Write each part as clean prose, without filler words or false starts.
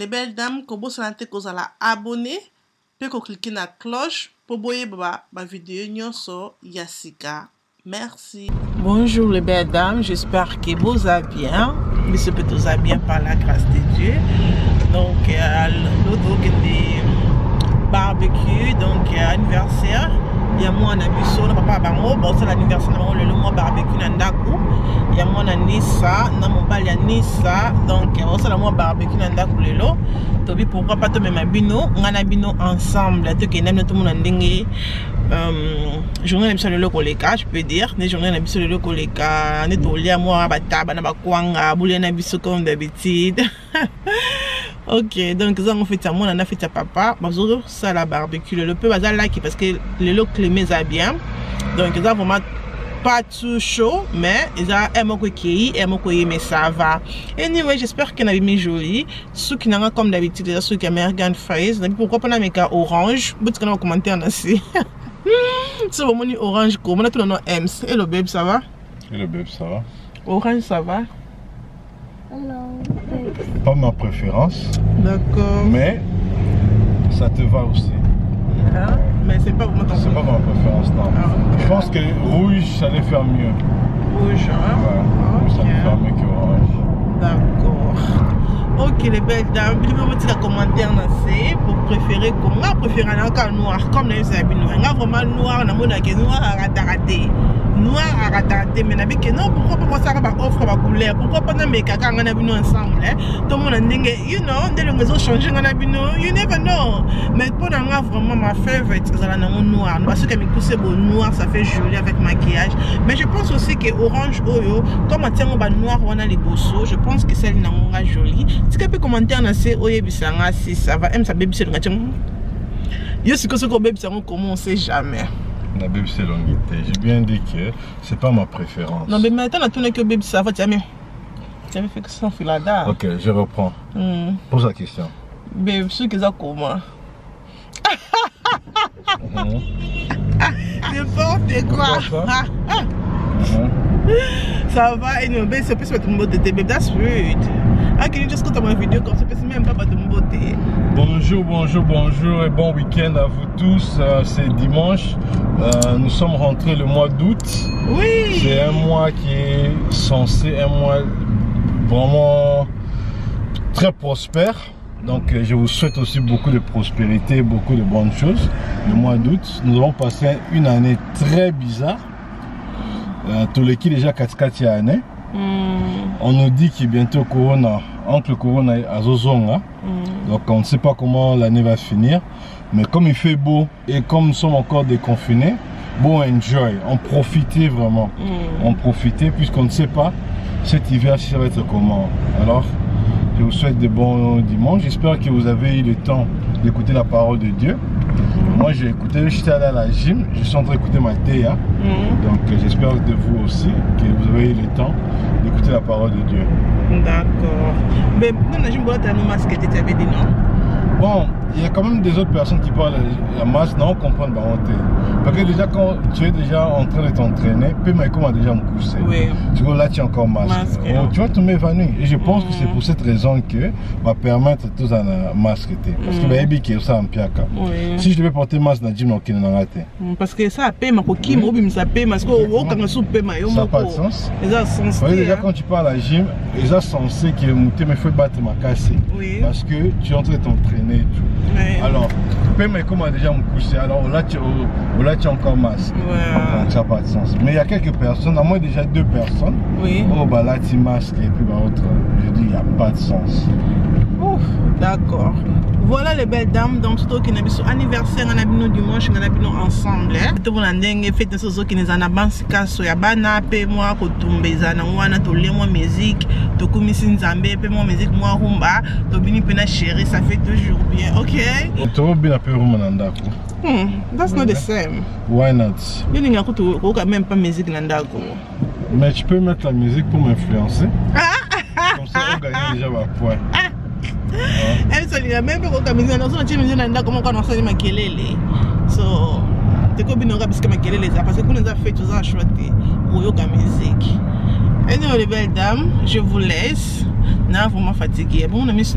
Les belles dames, comme vous savez, vous allez abonner, puis vous cliquez sur la cloche pour voir ma vidéo sur Yassika. Merci. Bonjour les belles dames, j'espère que vous allez bien. Mais ce que vous allez bien par la grâce de Dieu. Donc, l'autre des barbecue, donc anniversaire. Il y a moi un abisso, le papa bango, bon c'est l'anniversaire le mois barbecue nandaku. Il y a moi Nissa, na mon bal ya Nissa, donc c'est le mois barbecue nandaku lelo. Tobi pourquoi pas to même bino, ngana bino ensemble, to ke nem to mon ndenge journée d'émission le koleka, je peux dire, les journées d'émission le koleka, ne to lia moi bataba na bakwanga, boulia na biso comme d'habitude. Ok, donc ça on fait à moi, on a fait à papa, ça la barbecue, le peu bazar là parce que le lot clémé ça bien, donc ça vraiment pas tout chaud, mais ils ont un mot qui mais ça va. Anyway, j'espère qu'il y en a mis joli. Ceux qui n'ont comme d'habitude, ceux qui ont American fries, pourquoi pas un méca orange, vous pouvez commenter en assez. C'est vraiment orange comme on a tout le nom Ems. Hello babe, ça va? Hello babe, ça va? Orange, ça va? Hello. Pas ma préférence. D'accord. Mais ça te va aussi. Hein? Mais c'est pas vraiment ton C'est pas ma préférence, non. Ah, okay. Je pense que rouge, ça allait faire mieux. Rouge, hein? Ouais, Okay. ça allait faire mieux que orange. D'accord. Ok les belles dames, je vais vous dire un commentaire pour préférer comme moi préférer un noir comme les habits noirs. Vraiment noir, na mona que noir à rater. Noir à rater, mais n'habit que non, pourquoi pas ça va offre ma couleur? Pourquoi pas na make quand on a vu ensemble, hein? Tout le monde a dit, you know, dès le maison changer on a vu you never know. Mais pour n'a vraiment ma favorite, c'est la noir. Parce que mes cousses beau noir, ça fait joli avec maquillage. Mais je pense aussi que orange oyo, comme on tient au noir, on a les bossos, je pense que celle n'a jolie. Si tu peux commenter en assez, oye bisanga si ça va, aime sa baby c'est le gâteau. Yo c'est que ce qu'on baby c'est comment on sait jamais. La baby c'est longuité. J'ai bien dit que c'est pas ma préférence. Non mais maintenant on a que baby ça va jamais. Tu avais fait que ça fait la dame. Ok, je reprends. Pose la question. Baby ce que ça comment? N'importe quoi. Ça va, et nous, c'est plus de beauté, baby. That's rude. How can you just go to my video comme ça, c'est même pas de beauté. Bonjour, bonjour, bonjour et bon week-end à vous tous. C'est dimanche. Nous sommes rentrés le mois d'août. Oui. C'est un mois qui est censé, un mois vraiment très prospère. Donc je vous souhaite aussi beaucoup de prospérité, beaucoup de bonnes choses. Le mois d'août, nous avons passé une année très bizarre. Tout le qui déjà 4 année. On nous dit qu'il bientôt Corona, oncle Corona à Zozonga. Donc on ne sait pas comment l'année va finir. Mais comme il fait beau et comme nous sommes encore déconfinés, bon enjoy, on profitait vraiment. On profitait puisqu'on ne sait pas cet hiver si ça va être comment. Alors je vous souhaite de bons dimanches. J'espère que vous avez eu le temps d'écouter la parole de Dieu. Moi j'ai écouté, j'étais allé à la gym, je suis en train d'écouter ma théa. Donc j'espère de vous aussi que vous avez eu le temps d'écouter la parole de Dieu. D'accord. Mais dans la gym, tu as un masque que tu avais dit non? Bon, il y a quand même des autres personnes qui parlent la masse, non, comprendre la honte. Parce que déjà quand tu es déjà en train de t'entraîner, puis Michael m'a déjà me couché. Oui. Tu vois là tu es encore masque. Oh, tu vas te m'évanouir. Et je pense que c'est pour cette raison que va permettre tous à masque. Parce que baby qui est ça en piaka. Si je devais porter masque dans le gym, on n'a raté. Parce que ça paie ma coquille, ça paie parce que quand on soupe ma yo. Ça n'a pas de sens. Vous voyez déjà quand tu parles à la gym, ils sont censés que tu me fais battre ma casse. Parce que tu es en train de t'entraîner. Oui. Alors, mais comment déjà me coucher, alors là tu es encore masque. Donc ça n'a pas de sens. Mais il y a quelques personnes, à moins déjà 2 personnes. Oui. Oh bah là tu masques et puis bah autre. Je dis il n'y a pas de sens. D'accord. Voilà les belles dames, donc tout qui n'a pas anniversaire, on a vu dimanche, on a vu ensemble. Tout le monde a fait des choses qui nous en avancent, qui a bana, paie moi, qui tombe, zana, wana, to le moi musique, to commission zambé, paie moi musique, moi rumba, to bini pena chérie, ça fait toujours bien, ok? Tu vas bien appeler Rumanandako. That's not the same. Why not? Je n'ai quand même pas musique nandako. Mais tu peux mettre la musique pour m'influencer. Comme ça on gagne déjà ma point. Elle se dit même pas comme musique, on dit musique nanda comment on enseigne ma kelele. So, tu peux bien parce que ma kelele ça parce que nous a fait tout ça choisir pour yoga musique. Et nous les belles dames, je vous laisse. Na vraiment fatigué. Bon, on a mis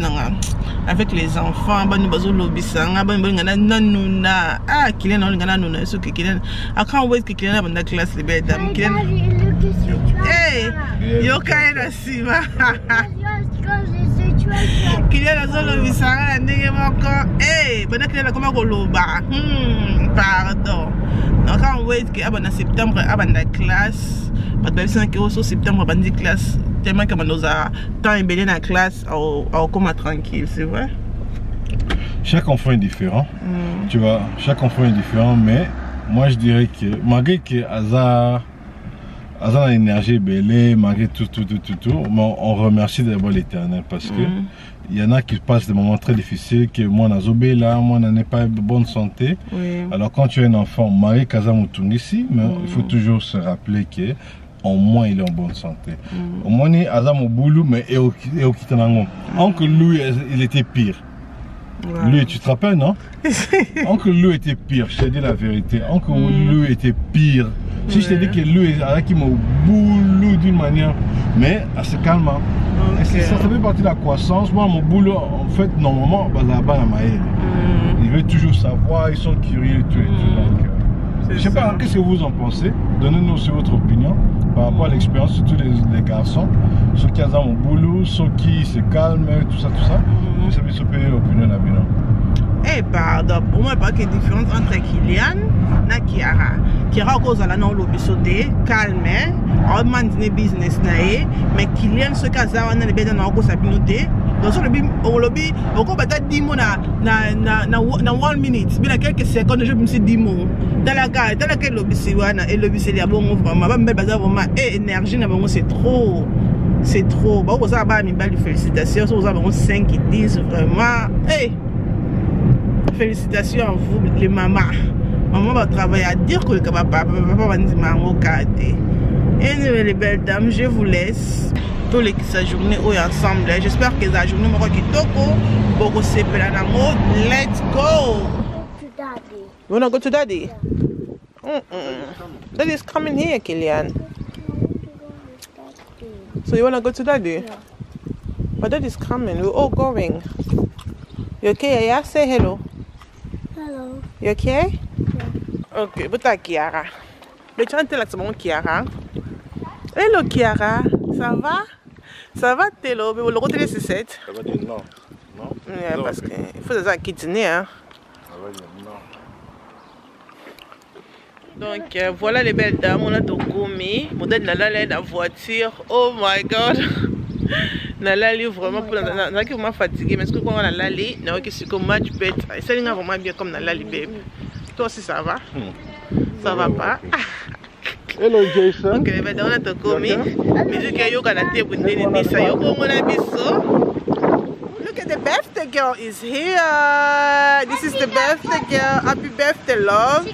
avec les enfants, bah nous bazo lobisanga, bah nous nanuna. Ah, Kylian on ngana nuna, so Kylian. I can't wait que Kylian abanda classe les belles dames. Kylian. Hey, yo kaina sima. Kylian azolo lobisanga ndenge moko. Hey, bana Kylian koma koloba. Pardon. I can't wait que abanda septembre abanda classe. But by septembre abanda classe. Tellement que nous a tant ébélé dans la classe, au comment tranquille, c'est vrai. Chaque enfant est différent, tu vois, chaque enfant est différent, mais moi je dirais que malgré que Azar a l'énergie belle, malgré tout, on remercie d'abord l'Éternel parce que il y en a qui passent des moments très difficiles, que moi on a zobé là, moi on n'est pas de bonne santé. Oui. Alors quand tu es un enfant, malgré qu'Azar moutoung ici, mais il faut toujours se rappeler que au moins il est en bonne santé. Au moins il a mon boulot, mais il est au Kitanango. Oncle Louis, il était pire. Wow. Lui, tu te rappelles, non? Oncle Louis était pire, je t'ai dit la vérité. Oncle Louis était pire. Si je t'ai dit que Louis qui m'a boulot d'une manière, mais à se calme. Okay. Ça fait partie de la croissance. Moi, mon boulot, en fait, normalement, il veut toujours savoir, ils sont curieux et tout. Donc, je sais pas, qu'est-ce que vous en pensez? Donnez-nous aussi votre opinion par rapport à l'expérience, surtout les garçons, ceux qui ont mon boulot, ceux qui se calment, tout ça. Vous savez, ce pays l'opinion là maintenant. Eh, pardon, pour moi, il n'y a pas de différence entre Kylian et Kiara. Kiara, cause à la non lobby sauté, calme, on m'a business naé, mais Kylian, ce cas là, on a les bêtes dans la communauté. Donc, au lobby, on peut peut-être 10 mots dans 1 minute. Mais dans quelques secondes, je me suis 10 mots. Dans laquelle lobby c'est et lobby c'est là, bon, vraiment, et énergie, c'est trop. C'est trop. Bon, vous avez une belle félicitation. Vous avez 5 qui disent vraiment, hey, félicitations à vous, les mamans. Maman va travailler à dire que le papa va dire maman kate. Et les belles dames, je vous laisse. Tous les qui sa journée ensemble. J'espère que la journée m'a dit toko. Boko sepela na mode. Let's go. To daddy. You wanna go to daddy? Yeah. Daddy's coming here, Kylian. So you wanna go to daddy? Yeah. But daddy's coming. We're all going. You okay? Yeah. Say hello. Hello. You okay? Yeah. Okay. But Kiara. Mais tu vas te laisser mon Kiara. Hello Kiara. Ça va? Ça va Télo? Mais vous le retenez c'est 7. Ça va dire non. Non? Yeah, parce qu'il faut des acquittiner. Hein. Ça va dire non. Donc voilà les belles dames, on a tout commis. Modèle Nala est dans la voiture. Oh my god. Nala est vraiment pour Nala qui est vraiment fatigué. Mais est-ce que quand on a Nala, Nala qui est comme match bête. Ça est vraiment bien comme Nala bébé. Toi aussi ça va? Ça va pas? Hello Jason. Ok, mais on a tout commis. Mais vu que yoga na table de Nisa, yoga on a biso. Look at the birthday girl is here. This is the birthday girl. Happy birthday, love.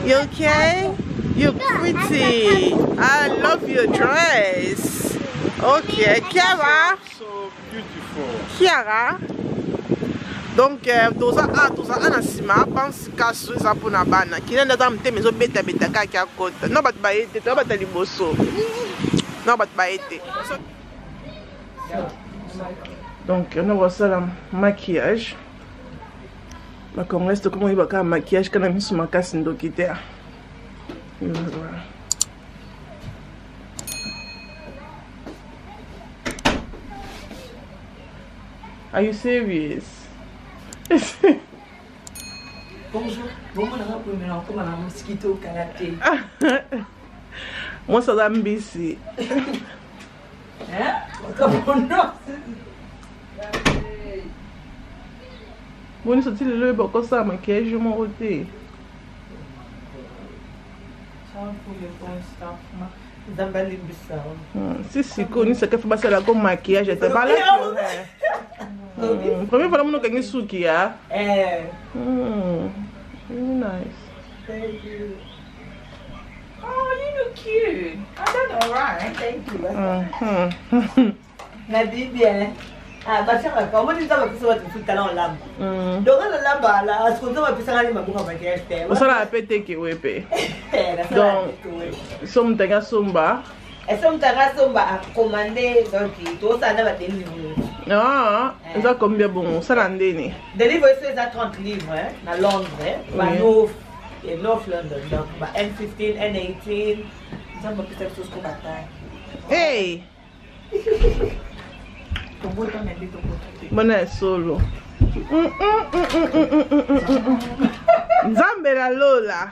You okay? You're pretty. I love your dress. Okay, Kiara. So beautiful. Kiara. Donc, tout ça, anasima, pense qu'à ce ça pour na bana. Qui n'a pas été mais beta kaki à côté. Non, pas de été, tu vas pas liboso. Non, pas de été. Donc, on va ça le maquillage. Ma reste comment il va faire maquillage quand même sur ma casse d'oquité. Are you serious? Bonjour. Comment on mosquito karaté? Moi, ça va me baisser. Hein? Comment non? Bon, sorti le beaucoup ça maquillage je m'en roté. Si connu ça que fait passer la comme maquillage était pas là. Première fois mon gagné souki ah. Really nice. Thank you. Oh, you look cute. I don't know, right? Thank you. La bien. Ah, ma soeur, comment tu vas faire votre talent en lame? Donc, la lame, là, est-ce qu'on va faire un peu de maquillage? On s'en a pété qui est épais. Donc, sommes des gars somba. Est-ce que tu as commandé donc ça va délivrer? Ah, ça combien bon? Ça l'année. Délivrer c'est à 30 livres hein, à Londres, North et North London, donc N15, N18. Ça va peut être chose qu'on bataille. Hey! Bonne solo. Nzambe la lola.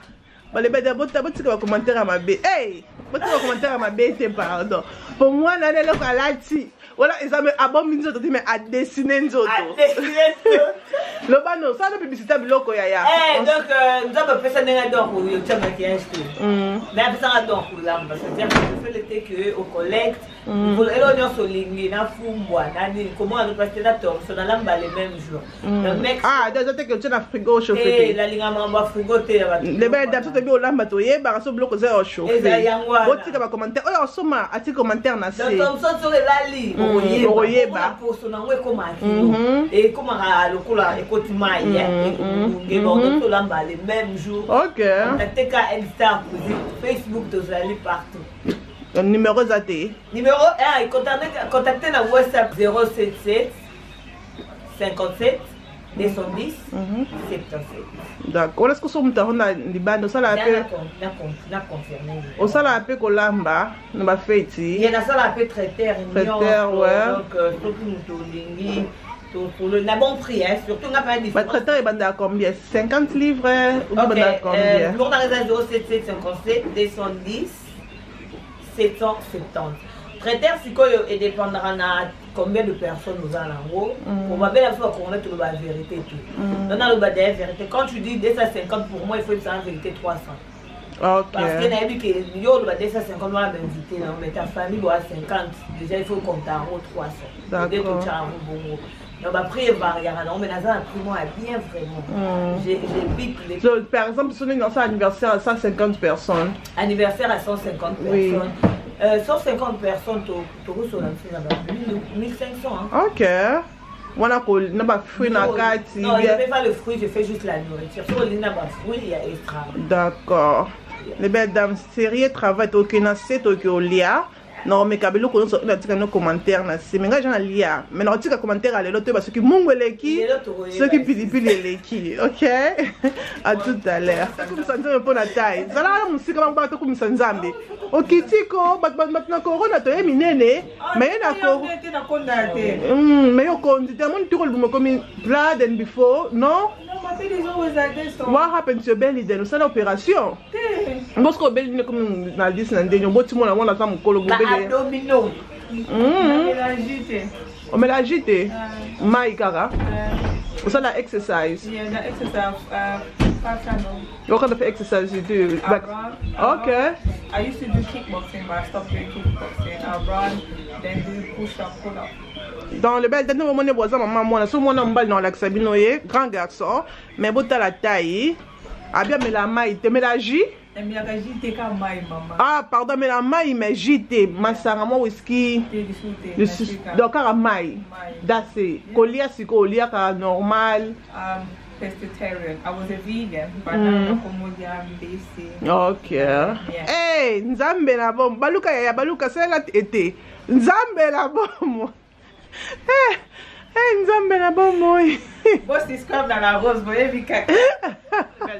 Bon les bêtes de commentaire à ma bé. Hey! Votre commentaire à ma bé, c'est pardon. Pour moi, on a des locaux à l'ati. Voilà, ils ont abon minzo to mais à dessiner nzoto. À dessiner nzoto. Le bano, ça la publicité biloko yaya. Eh donc nous avons fait ça dans donc où tu as maquillage tout. Mais après ça donc là parce que je fais le thé que au collecte. Pour l'oignon soligné na fumbwa na ni comment on peut passer la torre sur la lampe les mêmes jours. Le mec ah, déjà que tu as frigo chauffé. Eh la ligne mamba frigo té là. Les belles dames te bi au lampe to yeba so biloko zéro chauffé. Boti ka ba commentaire. Oh soma ati commentaire na c'est. Donc comme ça sur la ligne. Oyeba posto na ngwe koma et comment à lokola ekotima ya et bon to lamba les mêmes jours. OK. TK Insta Facebook to zali partout. Le numéro zaté. Numéro 1 contactez na WhatsApp 077 57 210 77. D'accord. Est-ce que ça muta honda libando ça la peu na confirmé. O ça la peu kolamba na ba feti. Il y a ça la peu traiteur ouais. Donc surtout nous lingi pour le bon prix hein, surtout on n'a pas de traiteur est bandé à combien? 50 livres ou bandé à combien? Lourd dans les 077 57 210 770. Traiteur si quoi et dépendra na combien de personnes nous allons en gros. On va bien la fois qu'on met tout la vérité tout. On a le bas de vérité. Quand tu dis 250 pour moi, il faut que ça en vérité 300. OK. Parce qu'il y a eu que yo le bas 250 moi invité là, mais ta famille doit 50. Déjà il faut compter en haut 300. D'accord. Dès que tu as un bon donc après il va regarder mais dans un prix moi bien vraiment. J'ai pique les par exemple si on est dans un anniversaire à 150 personnes. Anniversaire à 150 oui. Personnes. 150 personnes, tu reçois 1500. Hein. OK. On a pas fruit dans la carte. Non, je ne fais pas le fruit, je fais juste la nourriture. Si on n'a pas de fruit, il y a extra. D'accord. Les belles dames, sérieux travail, tu as c'est au lia. Non, mais quand on a nos commentaires, c'est mais j'en lia. Mais on a commentaire à l'autre parce que mon qui ceux qui pilipili les qui. OK. À tout à l'heure. Comme ça on pour la taille. Ça là on sait comment battre comme ça nzambe. O kitiko batna corona to minene mais na ko. Mais yo konti tellement tu rôle comme blood and before, non? What happened to your belly then? C'est l'opération. Parce que belly ne comme na 10 na ndenyo boti mo na wana sa mukolo belly. Abdominaux. On met l'agité. Maïkara. So that exercise. Yeah, the exercise. What kind of exercise you do? Okay. I used to do kickboxing, but I stopped doing kickboxing. I run, then do push-up, pull-up. Dans le bel dernier moment, on a maman, on a un bal dans l'axabinoye, grand garçon, mais bon, t'as la taille. Ah bien, mais la maille, tu mets la J? Ah, pardon, mais la maille, mais JT, Massarama whisky. Donc, à maille. D'assez. Colia, si colia, normal. Pescatarian. I was a vegan, but now I'm basic. Okay. Yeah. Hey, Nzambe la bom. Baluka ya baluka sela ete. Nzambe la bom. Hey, Nzambe la bom moi. Boss describe that I was boy every cat.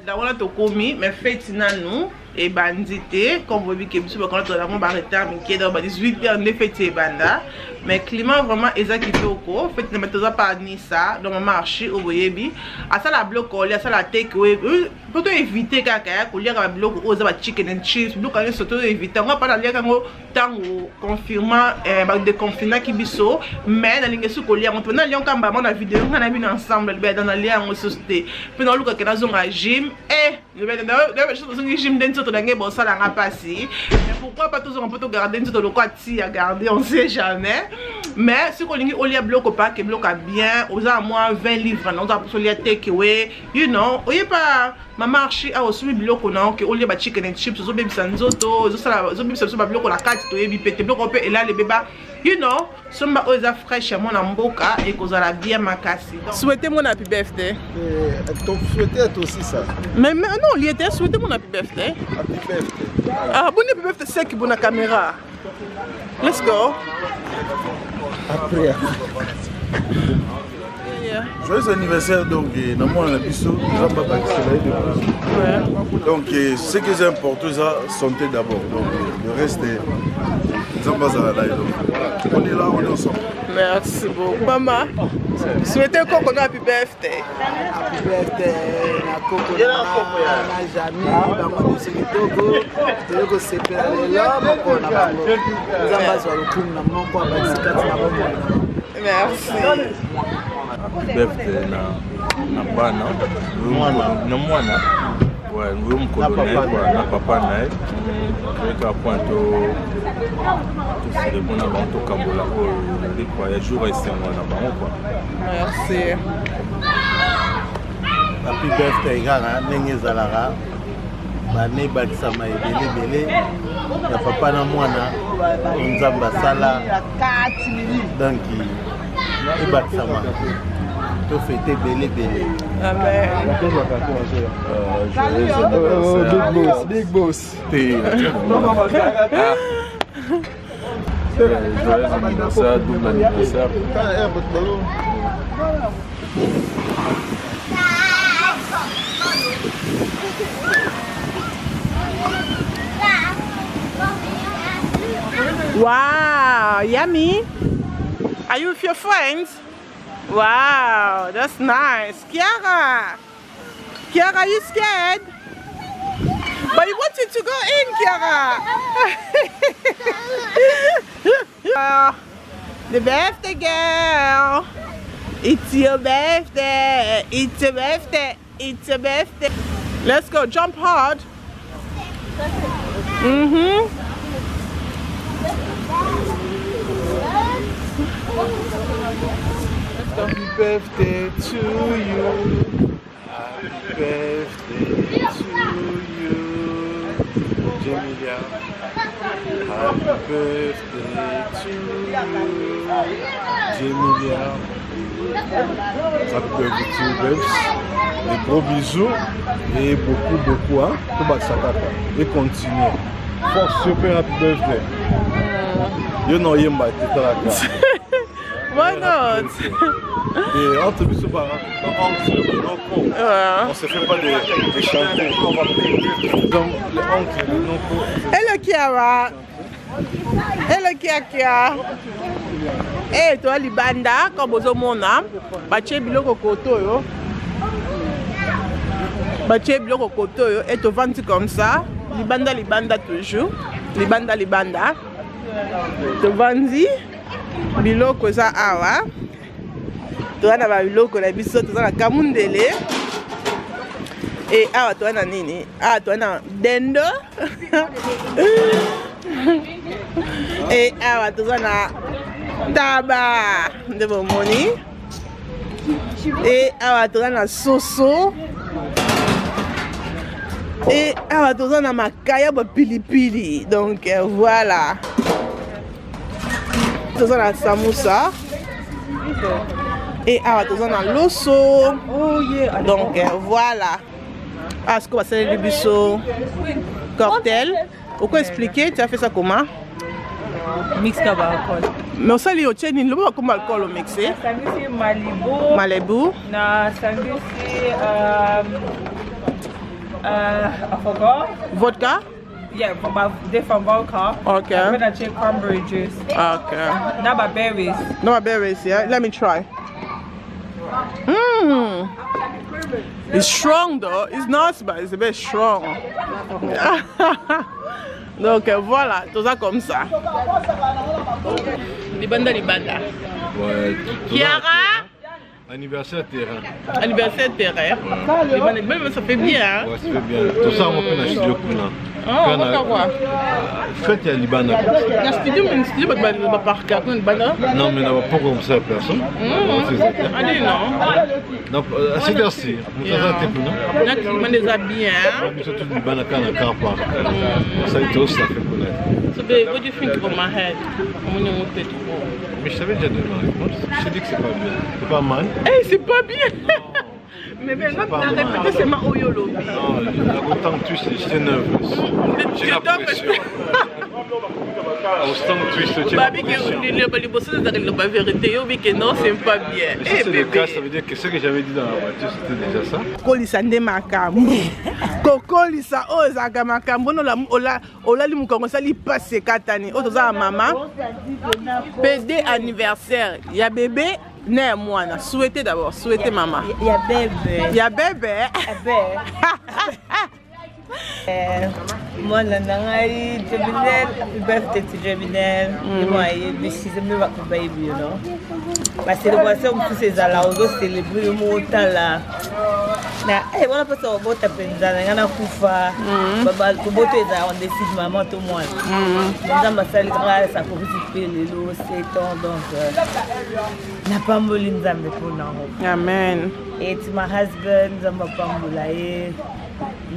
Dawana to komi, mais fête na nous et bandité comme vous voyez que monsieur quand on a mon barreta mais qui est dans 18 heures ne fête banda. Mais climat vraiment exact qui toko fait ne mettre pas ni ça dans mon marché au boyebi à ça la bloc on ça la take away pour éviter kaka ko lire la bloc aux ba chicken and chips bloc on surtout éviter on va pas lire quand tango confirmant de confinement qui biso mais dans l'ingesu ko lire on peut na lire quand ba mon vidéo on a mis ensemble dans la lire on société puis dans le cas que dans un gym et le dans un gym d'un tout dans bon ça la passer mais pourquoi pas toujours on peut garder tout le quoi ti à garder on sait jamais. Mais si on a bloc pas que bloc bien aux à moins 20 livres non ça pour take away you know on y pas ma marché a aussi bloc non que on y a chicken and chips zo baby sanzoto zo baby ça bloc la carte to yebi pété bloc on peut et là les bébés you know somba oza fraîche mon amboka et kozala bien makasi. Souhaitez mon happy birthday. Souhaitez toi aussi ça. Mais non, il était souhaitez mon happy birthday. Happy birthday. Ah bon happy birthday c'est qui bonne caméra. Let's go. Après. Yeah. Joyeux anniversaire, donc, dans mon abisso, donc, ce qui est important, c'est santé d'abord. Donc, le reste est. On est là, on est ensemble. Merci beaucoup. Maman, souhaitez qu'on ait happy birthday. Happy birthday, na Coco, na Jamie, bango nyonso kitoko, toyoko sepela lelo moko na bango. Nzambe azwa lokumu na moko abakisi kati na bomoi. Merci. Happy birthday na bana, na mwana. Ouais, nous sommes colonels, na papa nae. Avec un point tout célébrer avant tout Kambola pour les voyageurs et c'est moi là-bas quoi. Merci. Happy birthday, Gara, Nengezalara. Bane bakisama ebele ya papa na mwana nzamba sala donc ebakisama to fêter belé. Amen. Big boss. Joyeux anniversaire, double anniversaire. Wow, yummy. Are you with your friends? Wow, that's nice. Kiara, are you scared? But you wanted to go in, Kiara. The birthday girl. It's your birthday. It's your birthday. It's your birthday. Let's go. Jump hard. Happy birthday to you. Happy birthday to you, Jemilia. Happy birthday to you, Jemilia. Happy birthday to you, babes. Des gros bisous et beaucoup hein, pour Baksakaka. Et continuez. Force super happy birthday. You know Yemba, c'est la carte. Why not? Et entre bisous par on se fait pas de chanter. On va donc les oncles, les non-co. Hello Kiara. Hello Kia. Eh, toi libanda comme bozo mona, bache biloko kotoyo. Bache biloko kotoyo et to vendre comme ça. Libanda toujours. Libanda. To vandi biloko za awa. Toana ba biloko na biso to na kamundele. Et awa toana nini? Ah toana dendo. Et awa toana taba de bomoni. Et awa toana soso. Et awa toana makaya ba pilipili. Donc voilà. Toana samoussa. Et awa toana loso. Oh yeah. Donc voilà. Ah, ce qu'on va faire le biseau cocktail. Pourquoi expliquer? Tu as fait ça comment? Mix avec alcool. Mais on s'est dit au Tchénin, le mot comme alcool au mixé. Sanguisi Malibu. Na sanguisi I forgot. Vodka? Yeah, from vodka. Okay. I'm gonna check cranberry juice. Okay. Now my berries. No berries, yeah? Let me try. It's strong though. It's not, but it's a bit strong. Donc voilà, tout ça comme ça. Libanda. Ouais. Kiara? Anniversaire terrain. Anniversaire terrain. Libanda, ça fait bien. Hein? Ouais, ça fait bien. Tout ça, on fait dans le studio. Oh, on va voir. Faites il y a Libanda. Dans le studio, mais le studio, il va par carte. Non, mais il n'y a pas comme ça, personne. Allez, non. Donc, c'est merci. Nous avons un peu, non? Il y a qui les a bien. Nous sommes tous Libanda quand on a car par. Ça, ça fait connaître. So, babe, what do you think about my head? Mais je savais déjà donné ma réponse. Je t'ai dit que c'est pas bien. C'est pas mal. Hey, c'est pas bien. Mais ben, non, répété seulement Oyo Lobby. Non, autant que twist, j'étais nerveux. J'ai la pression. Autant que twist, j'ai la pression. La vérité, non, c'est pas bien. Si c'est le cas, ça veut dire que ce que j'avais dit dans la voiture, c'était déjà ça. Kolisa nde makambo. Kokolisa ozaka makambo no la ola li mukongo sali passe katani. Otoza maman. PD anniversaire. Ya bébé né mwana. Souhaitez d'abord, souhaitez maman. Ya bébé. Ya bébé. Moi, Nangai, Jobinel, happy birthday to Jobinel. Moi, she's a miracle baby, you know. Parce que le voisin, tous ces alaos, célébrer le mot là. Na, on a pas ça au bout de Penzana, on a Koufa, Baba, au bout de on décide maman tout le monde. Dans ma salle grâce, ça pour participer les lots, c'est temps donc. Na pas moulin zambe pour nous. Amen. Et my husband, zamba pambulaye.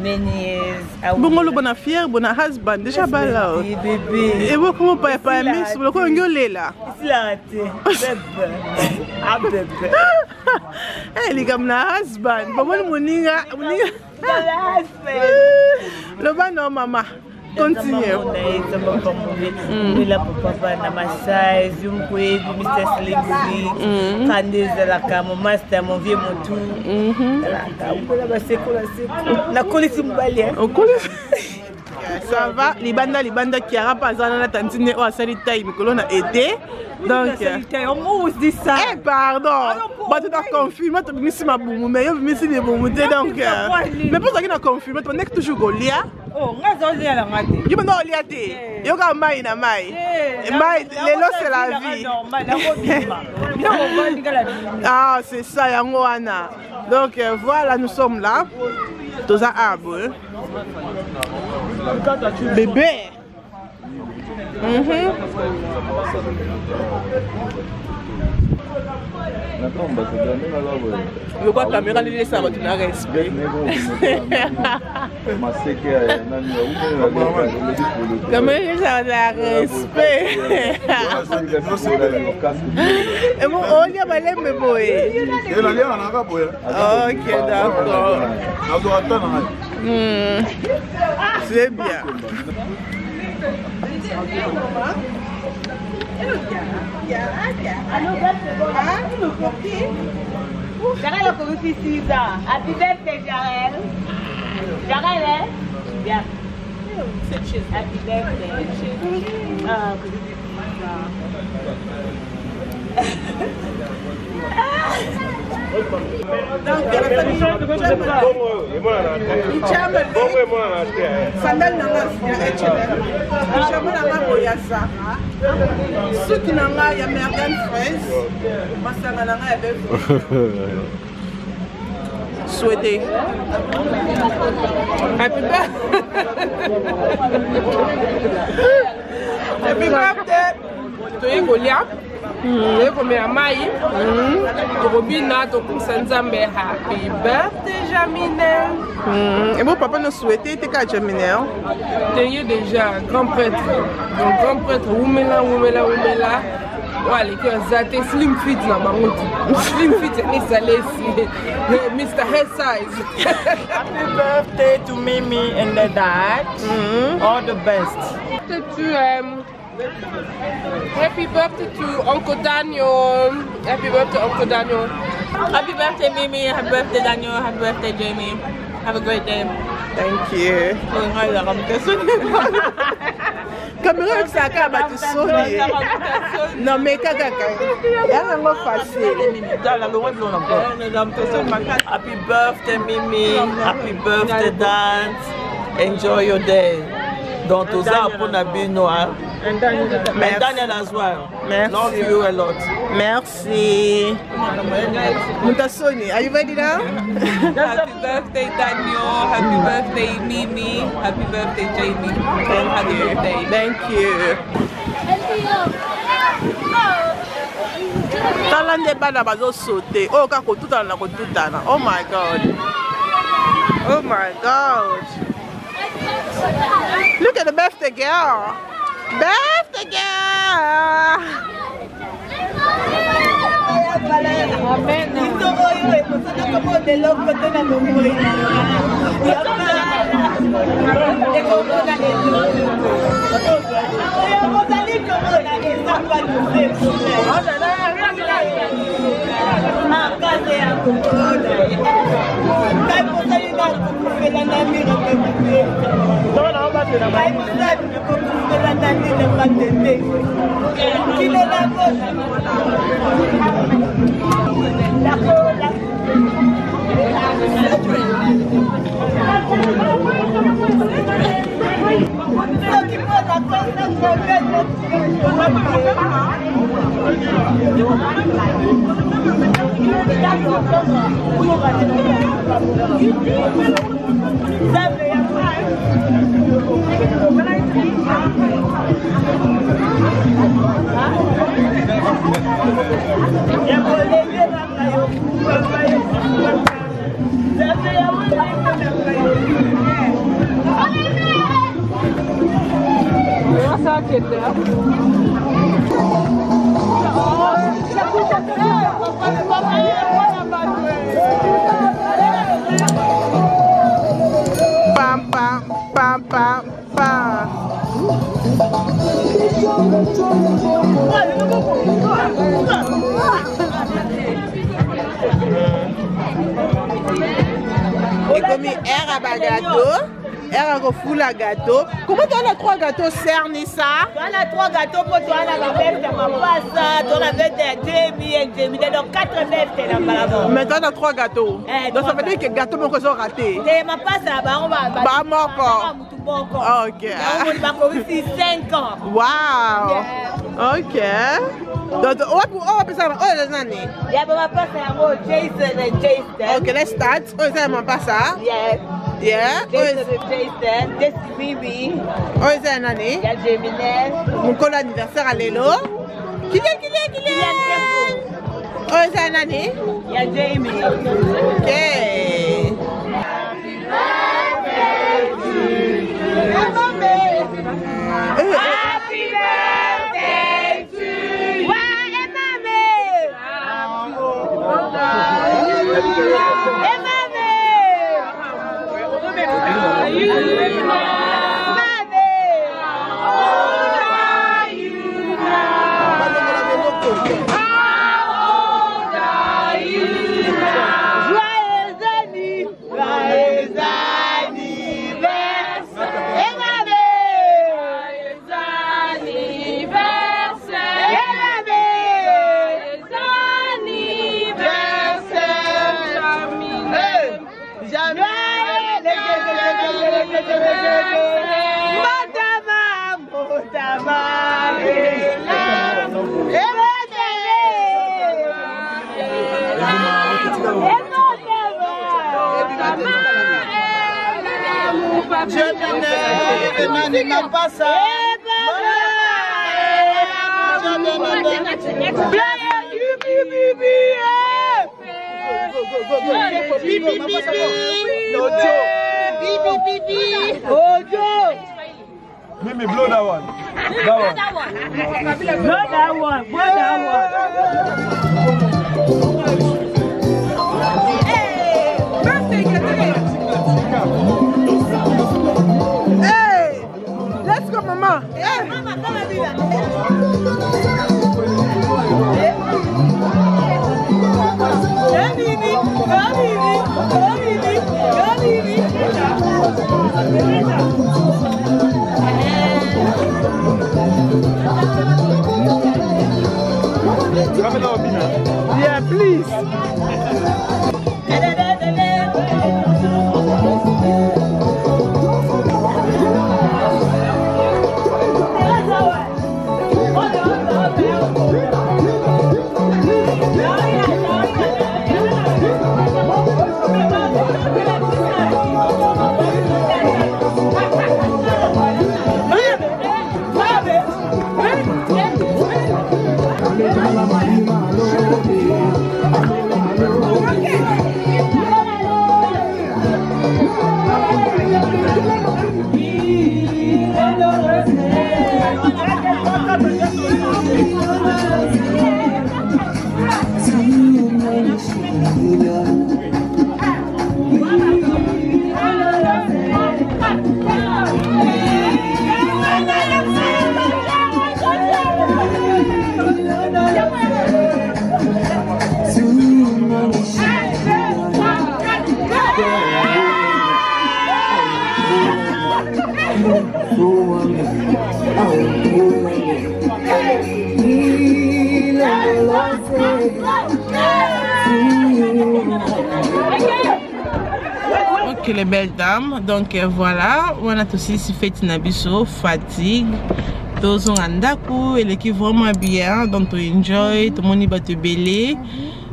Many years. Bon, le bon affaire, bon husband, déjà bala. Bébé. Et vous comment pas aimer, vous le connaissez là. Il a raté. Bébé. Ah bébé. Eh les gars, mon husband. Bon moi moninga. Le bon non maman. Continue. La papa na masai, zumkwe, Mr. Slimby, Candice la camo, master mon vieux motu. Na kolisi mbali. Ça va, libanda qui a pas la tantine ou asali taille mikolo na été. Donc on dit ça. Eh pardon. Bah tu as confirmé tu misi ma boumou mais yo misi les boumou donc mais pour ça qu'il a confirmé tu n'es toujours Golia. Oh, ngazo lia la ngati. Yo non lia te. Yo ka mai na mai. Mai lelo c'est la vie. Ah, c'est ça yango wana. Donc voilà, nous sommes là. Tous à arbre. Bébé. Le quoi caméra les ça va tu n'as respect. Caméra ça va respect. Et mon on y a pas les me boy. OK d'accord. C'est bien. Jarel a commis 6 ans. Happy birthday, Jarel. Jarel, hein? Bien. Happy birthday. Ah, Sandal nanga ya Zara. Suki nanga ya American Fraise. Masanga nanga ya bœuf. Souhaitez. Happy birthday. Happy birthday. Toye Golia. Toye komea mai. Robina tokumisa nzambe happy birthday Jaminel. Et mon papa nous souhaitait t'es qu'à Jaminel. T'es déjà grand prêtre. Donc grand prêtre Oumela. Ouais, les gars, zate slim fit na bangoto. Slim fit is alesi. Mr. Head Size. happy birthday to Mimi and the dad. All the best. Happy birthday to Uncle Daniel. Happy birthday, Uncle Daniel. Happy birthday, Mimi. Happy birthday, Daniel. Happy birthday, Jamie. Have a great day. Thank you. Caméra avec ça acaba tu sonner. Non mais kaka. Y'a un facile. Happy birthday, Mimi. Happy birthday, dance. Enjoy your day. Donc tout ça pour Nabino. And Daniel as well. Merci. Love you a lot. Merci. Mutasoni, are you ready now? Happy birthday, Daniel. Happy birthday, Mimi. Happy birthday, Jamie. And happy birthday. Thank you. Talande bana bazo sauter. Oh kako tutana ko tutana. Oh my god. Oh my god. Look at the birthday girl. Birthday girl. Pam pam pam pam pam. Et comme elle a un gâteau, elle a un gâteau. Comment tu as 3 gâteaux cernés ça? Tu as 3 gâteaux pour toi, on a fait de ma pasta, on a fait de donc 4 bêtes là-bas. Maintenant on a 3 gâteaux. Donc ça veut dire que les gâteaux sont ratés. C'est ma pasta, on va mort. Ok. On va ici 5 ans. Wow. Ok. Donc on va passer à les années. Il y a ma pasta, Jason et Jason. Ok, let's start. On va ma pasta. Yes. Yeah. Jason et Jason. This is Bibi. On va une année. Il y a Gemini. Mon col anniversaire à Lélo. Qui est? On va une année. Il y a Jamie. Ok. Happy birthday to you. Ouais, Mimi, blow that one. That one. Blow that one. Blow that one. Hey, birthday Hey, let's go, Mama. Hey, Mama, come and do that. Go, Bibi. Go, Bibi. Go, Bibi. Go, Bibi. Yeah, please. Oh, Ok les belles dames, donc voilà, on a aussi si fait nabiso fatigue. Tous on andaku, elle est vraiment bien, donc tu enjoy, tout le monde va te bêler.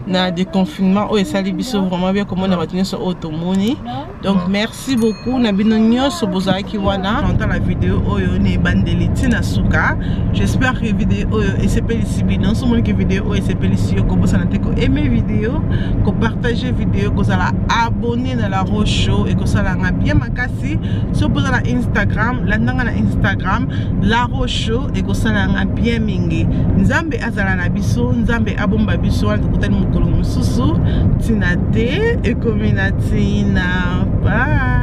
Na déconfinement, oh et ça les biso vraiment bien comme on a retenu sur automoni. Donc merci beaucoup na binonyo so bozaki wana dans la vidéo oyo ne bandeliti na suka. J'espère que vidéo oyo et c'est pelisibi non seulement que vidéo oyo c'est pelisio ko bosa na te ko aimer vidéo, ko partager vidéo, ko sala abonner na la Rocho et ko sala nga bien makasi so bosa na Instagram, la ndanga na Instagram la Rocho et ko sala nga bien mingi. Nzambe azala na biso, nzambe abomba biso en tout cas mususu tinate ekominatina. Bye.